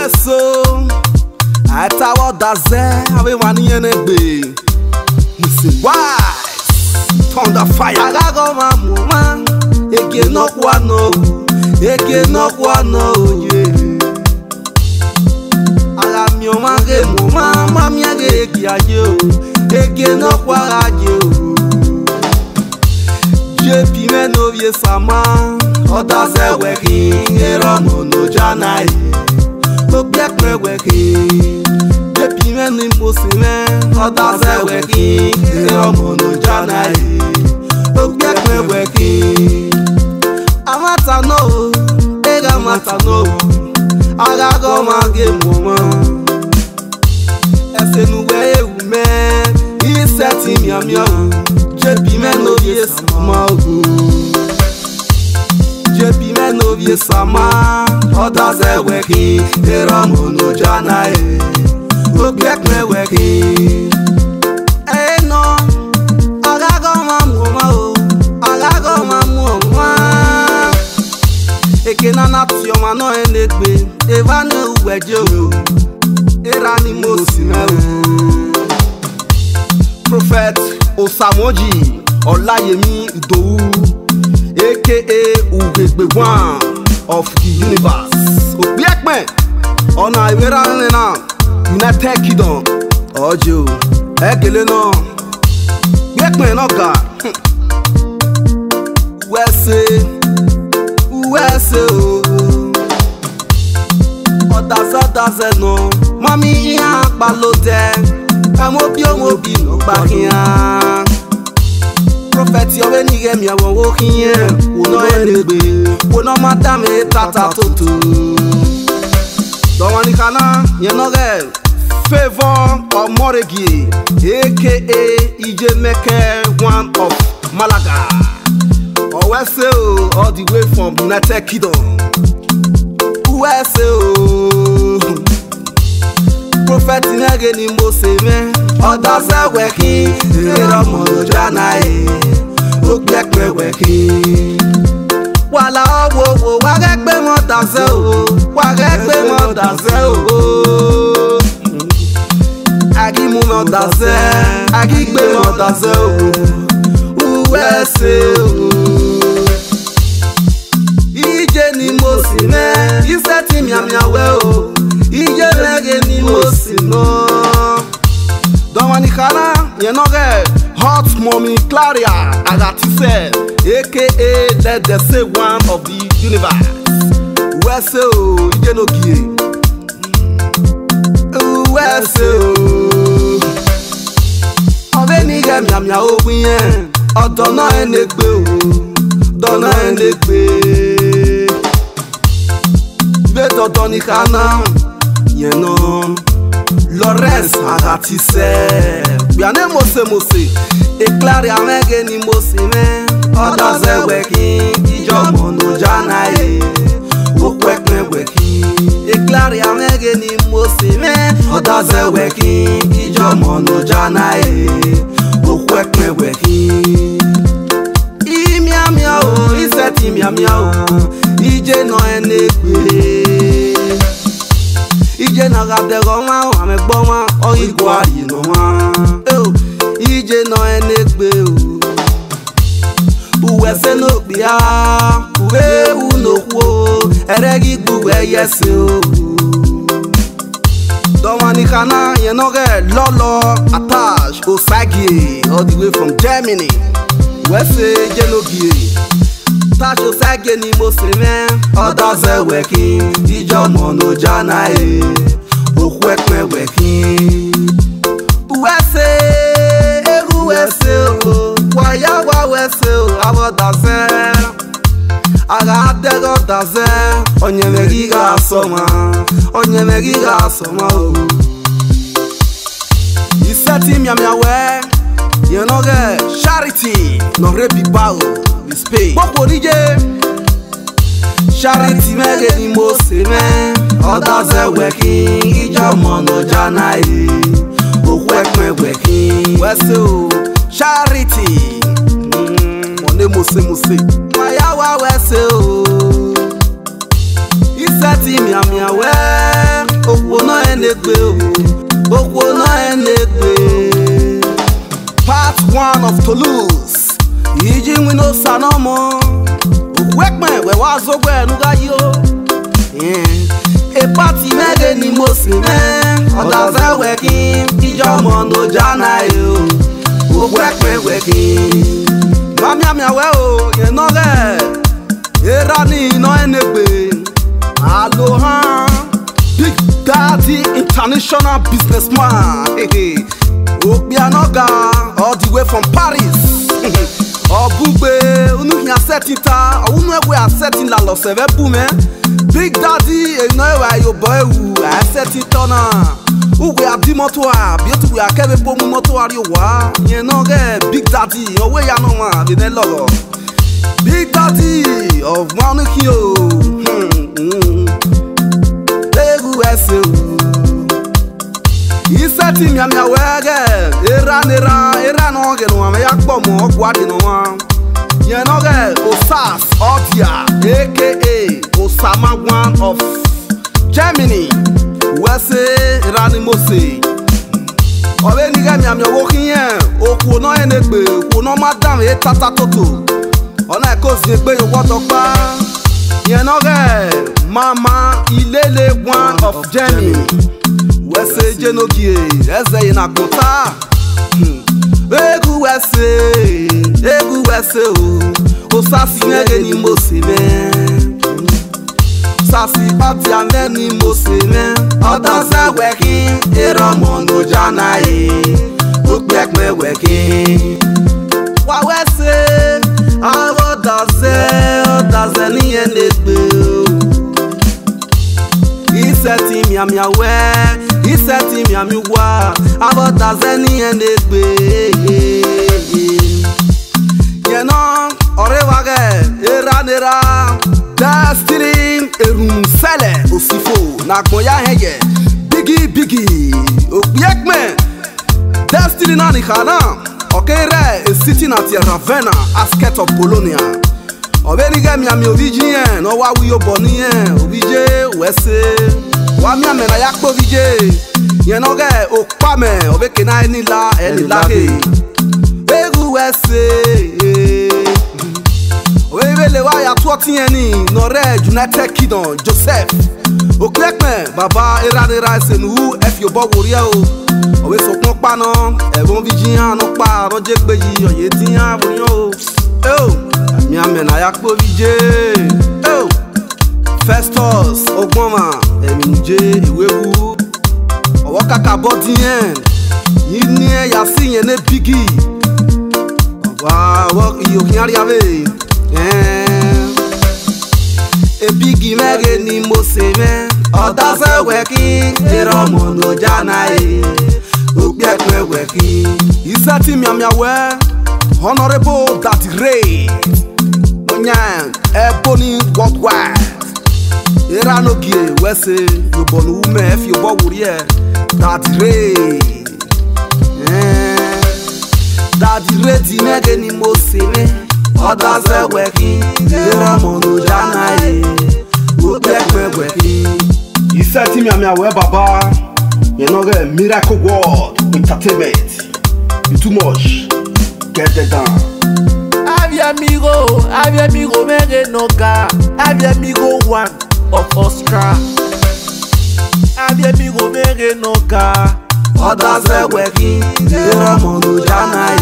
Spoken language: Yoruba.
Weso Atawa daze Ave wani yenegbe Muse wise Thunder fire Agago mamuma Eke no kwano Eke no kwano Agami omage muma Mami age eki aje Eke no kwa aje Jepi menovye sama Oda se weki Erono no janai Obiek me weki Jepi meni musime Oda se weki Erono no janai Obiek me weki Amata no Ega mata no Agago mage moma Ese nuwe ume Iseti miamia Jepi menovye sama Jepi menovye sama Oda se weki Erono no janai Obiek me weki no Agago mamuma o Agago mamuma Eke na natio mano enegbe Evane uweje o Erani mosime o Prophet Osamoji Olayemi Idowu aka Ugegbe1 of the universe Obiekme Ona Iwera Nena United Kingdom Ojo Egele no Obiekme no ga Wese Odaze no Mami iya palote Amobi no bakia Prophet yowe nige mi awon wo kiye Uno enegbe Uno madame tata toto Dawani kana Yenoge Favor Omoregi aka Ijemeke1 of Malaga Owese all the way from United Kingdom Owese Prophet nage ni moseme Oda se weki Erono no janai Obiek me weki Wala owo Wagekbe mo daze o Wagekbe mo daze o Agimu mo daze Agigbe mo daze o Uwese o Ije ni mosime Iseti miamiawe o Ije mege ni mosimo Dawani kana Yenoge Hot Mommy Claria Agatise aka Let the say one of the universe Wese o Ije no gie Wese o Ove nige miamia ogunye Odona enegbe o Dona enegbe Beto doni kana Yeno Lawrence Agatise Biane mose Eklari amege ni mose me Oda se weki Ijomo no janai Okwek me weki Eklari amege ni mose me Oda se weki Ijomo no janai Okwek me weki Imiamia o Iseti miamia o Ije no enegbe Ije na gadego ma o amegbo ma o igwa yi no ma Ije no enegbe o Uwese no bia Uwe unokwo Eregi gbuwe yese o Dawani kana Yenoge Lolo Atash Osagi all the way from Germany Wese Jenogie Tash Osagi ni moseme Oda se weki Ijomo no janai Okwek me weki Wese Wese o Wayawa wese o Awodaze Agadego daze Onyemegi ga asoma Onyemegi ga asoma o Iseti miamiawe Yenoge Charity Nore Bibao Bispe Boko nije Charity mege ni moseme Oda se weki Ijomo no janai Okwek me weki Wese o Charity One mose Mayawa wese o Iseti miamiawe enegbe okwo no enegbe. Part 1 of Toulouse iji wino sanomo okwekme we wazogwe nuga yo. A party mege ni mosime odaze wekin ijomo no jana yo okwekme wekin mami we o ye no ge era ni no enegbe. Aloha Big Daddy international businessman. Obianoga all the way from Paris. Obugbe unu hi asetita unu egwe asetin la lo seve bume. Big Daddy e no wa yo boy wu asetita na. Ugwe adi moto a biotu we akebe pomu moto ari wa. Yen no ge Big Daddy owe ya no ma be logo. Big Daddy of Manukio. Isati miamia wege era no ge no ya gbomo ogwa di no wa yen no ge Osas Odia aka Osama one of Germany wese rani mose obe ni ge miamia wo kiyen okwo no enegbe okwo no madam e tata toto ona ko si gbe yo woto pa yen no ge Mama Ilele one of Germany wese jenogie eze ina kota egu wese o Osasi mege ni mosime Sasi otia me ni mosime odaze wekin eromo no jana okpekme wekin wa wese odaze ni enegbe. Iseti miamia we, iseti miami wa, abota zeni enegbe. Yeno orewage era Destiny erumsele osifo na gboya heye bigi obiekme Destiny na nikana okere a city na Ravenna asket of Polonia. Obenige miami ovijien no wa wiyo bonien ovije wese wa miame na yakpo vije yenoge okpame obeke na enila ke egu wese obele wa ya twotien ni no re United Kingdom Joseph oklekme baba era senu ef yo bo woria o owe sokun pa no ebon vijien no pa roje gbe yi oye tian burian o miame na yakpo vije Festus Ogboma eminje iwewu owo kaka bodien yini yasi yen ne bigi wa wo yokin ari ave e bigi mege ni moseme odaze weki eromo no jana ogbekwe weki isati miamia we Honorable Daddy Ray Onyan Ebony worldwide era no gie wese yo bonu ume ef yo bo wurie Daddy Ray Daddy Ray di mege ni moseme odaze weki era mono jana okpekme weki iseti miamia we baba yenoge Miracle World Entertainment you too much. Get it down. Avia amigo mege noga. Avia amigo one of Austria. Avia amigo mege noga. Odaze weki, eromo no jana